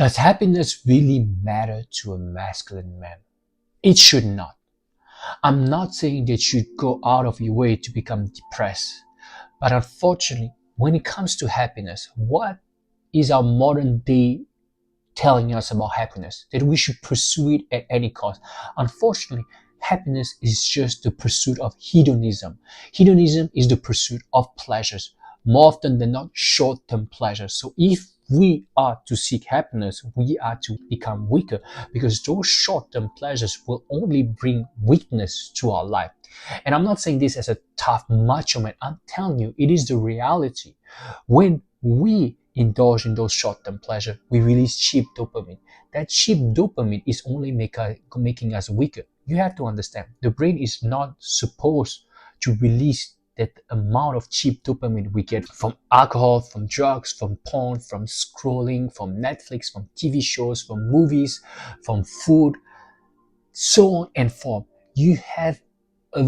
Does happiness really matter to a masculine man? It should not. I'm not saying that you go out of your way to become depressed. But unfortunately, when it comes to happiness, what is our modern day telling us about happiness? That we should pursue it at any cost. Unfortunately, happiness is just the pursuit of hedonism. Hedonism is the pursuit of pleasures, more often than not short-term pleasures. So if we are to seek happiness, we are to become weaker because those short-term pleasures will only bring weakness to our life. And I'm not saying this as a tough macho man. I'm telling you, it is the reality. When we indulge in those short-term pleasure, we release cheap dopamine. That cheap dopamine is only making us weaker. You have to understand, the brain is not supposed to release that amount of cheap dopamine we get from alcohol, from drugs, from porn, from scrolling, from Netflix, from TV shows, from movies, from food, so on and forth. You have a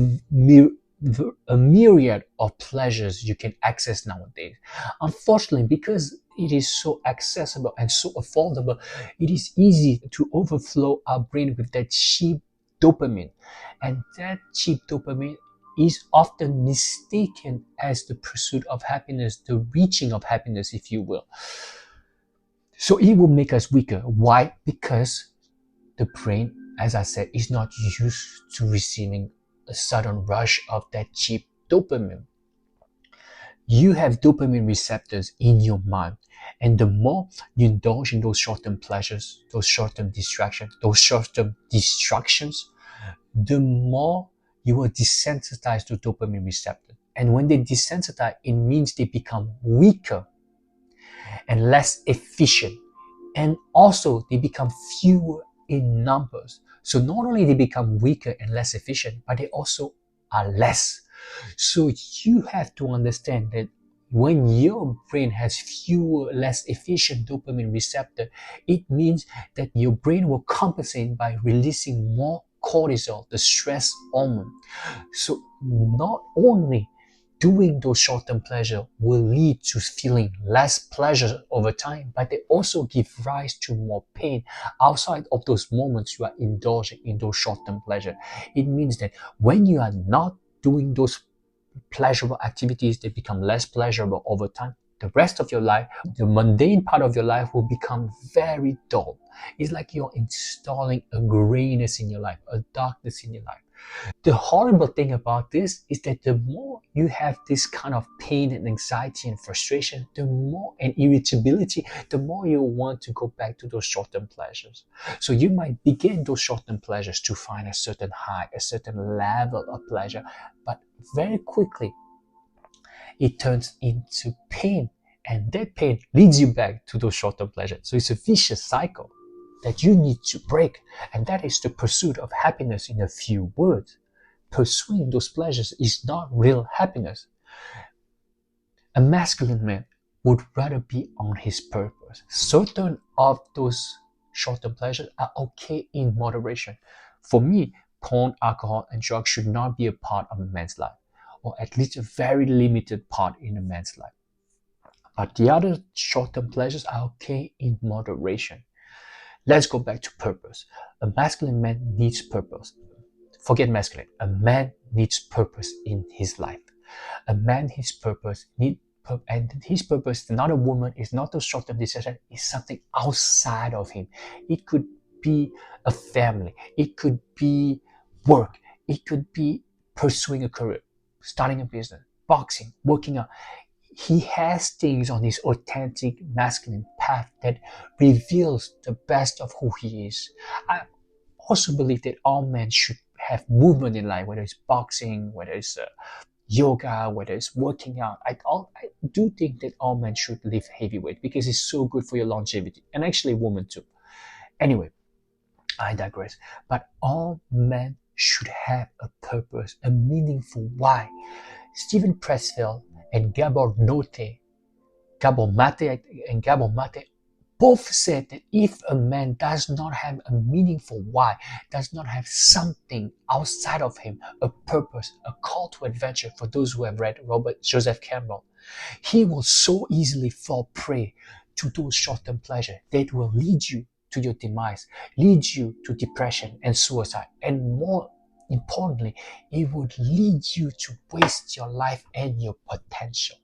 myriad of pleasures you can access nowadays. Unfortunately, because it is so accessible and so affordable, it is easy to overflow our brain with that cheap dopamine. And that cheap dopamine is often mistaken as the pursuit of happiness, the reaching of happiness, if you will. So it will make us weaker. Why? Because the brain, as I said, is not used to receiving a sudden rush of that cheap dopamine. You have dopamine receptors in your mind, and the more you indulge in those short-term pleasures, those short-term distractions, the more you will desensitize to dopamine receptor. And when they desensitize, it means they become weaker and less efficient, and also they become fewer in numbers. So not only they become weaker and less efficient, but they also are less. So you have to understand that when your brain has fewer, less efficient dopamine receptor, it means that your brain will compensate by releasing more cortisol, the stress hormone. So not only doing those short-term pleasure will lead to feeling less pleasure over time, but they also give rise to more pain outside of those moments you are indulging in those short-term pleasure. It means that when you are not doing those pleasurable activities, they become less pleasurable over time. The rest of your life, the mundane part of your life will become very dull. It's like you're installing a grayness in your life, a darkness in your life. The horrible thing about this is that the more you have this kind of pain and anxiety and frustration, the more and irritability, the more you want to go back to those short-term pleasures. So you might begin those short-term pleasures to find a certain high, a certain level of pleasure, but very quickly it turns into pain, and that pain leads you back to those short-term pleasures. So it's a vicious cycle that you need to break, and that is the pursuit of happiness. In a few words, pursuing those pleasures is not real happiness. A masculine man would rather be on his purpose. Certain of those short-term pleasures are okay in moderation. For me, porn, alcohol, and drugs should not be a part of a man's life, or at least a very limited part in a man's life. But the other short-term pleasures are okay in moderation. Let's go back to purpose. A masculine man needs purpose. Forget masculine. A man needs purpose in his life. A man, his purpose, and his purpose, not a woman, is not a short-term decision, it's something outside of him. It could be a family. It could be work. It could be pursuing a career, starting a business, boxing, working out. He has things on his authentic masculine path that reveals the best of who he is. I also believe that all men should have movement in life, whether it's boxing, whether it's yoga, whether it's working out. I do think that all men should lift heavyweight because it's so good for your longevity, and actually women too. Anyway, I digress. But all men should have a purpose, a meaningful why. Stephen Pressfield and Gabor Mate both said that if a man does not have a meaningful why, does not have something outside of him, a purpose, a call to adventure, for those who have read Robert Joseph Campbell, he will so easily fall prey to those short-term pleasure that will lead you to your demise, lead you to depression and suicide, and more importantly, it would lead you to waste your life and your potential.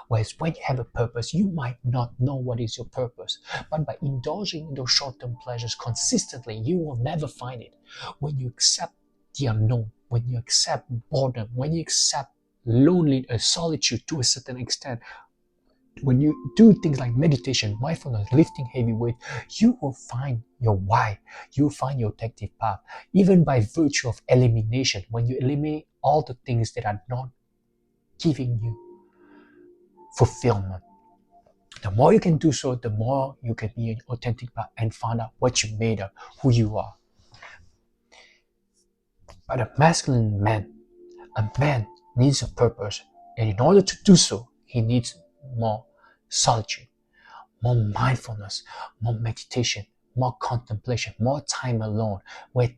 Whereas when you have a purpose, you might not know what is your purpose. But by indulging in those short-term pleasures consistently, you will never find it. When you accept the unknown, when you accept boredom, when you accept lonely solitude to a certain extent, when you do things like meditation, mindfulness, lifting heavy weight, you will find your why. You'll find your addictive path. Even by virtue of elimination, when you eliminate all the things that are not giving you fulfillment, the more you can do so, the more you can be an authentic path and find out what you made of, who you are. But a masculine man, a man needs a purpose. And in order to do so, he needs more solitude, more mindfulness, more meditation, more contemplation, more time alone, where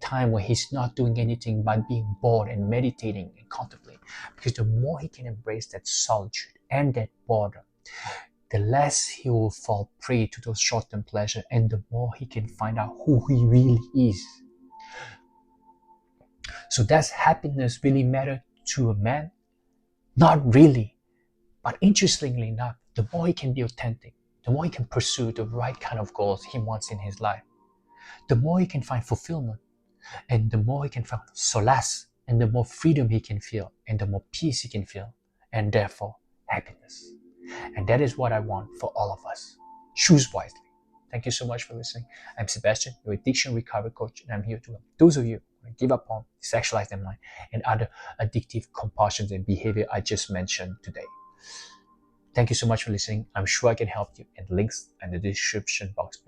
he's not doing anything but being bored and meditating and contemplating. Because the more he can embrace that solitude and that boredom, the less he will fall prey to those short-term pleasure, and the more he can find out who he really is. So does happiness really matter to a man? Not really. But interestingly enough, the more he can be authentic, the more he can pursue the right kind of goals he wants in his life, the more he can find fulfillment, and the more he can find solace, and the more freedom he can feel, and the more peace he can feel, and therefore happiness. And that is what I want for all of us. Choose wisely. Thank you so much for listening. I'm Sebastien, your addiction recovery coach, and I'm here to help those of you who give up on, desexualize their mind, and other addictive compulsions and behavior I just mentioned today. Thank you so much for listening. I'm sure I can help you, and links in the description box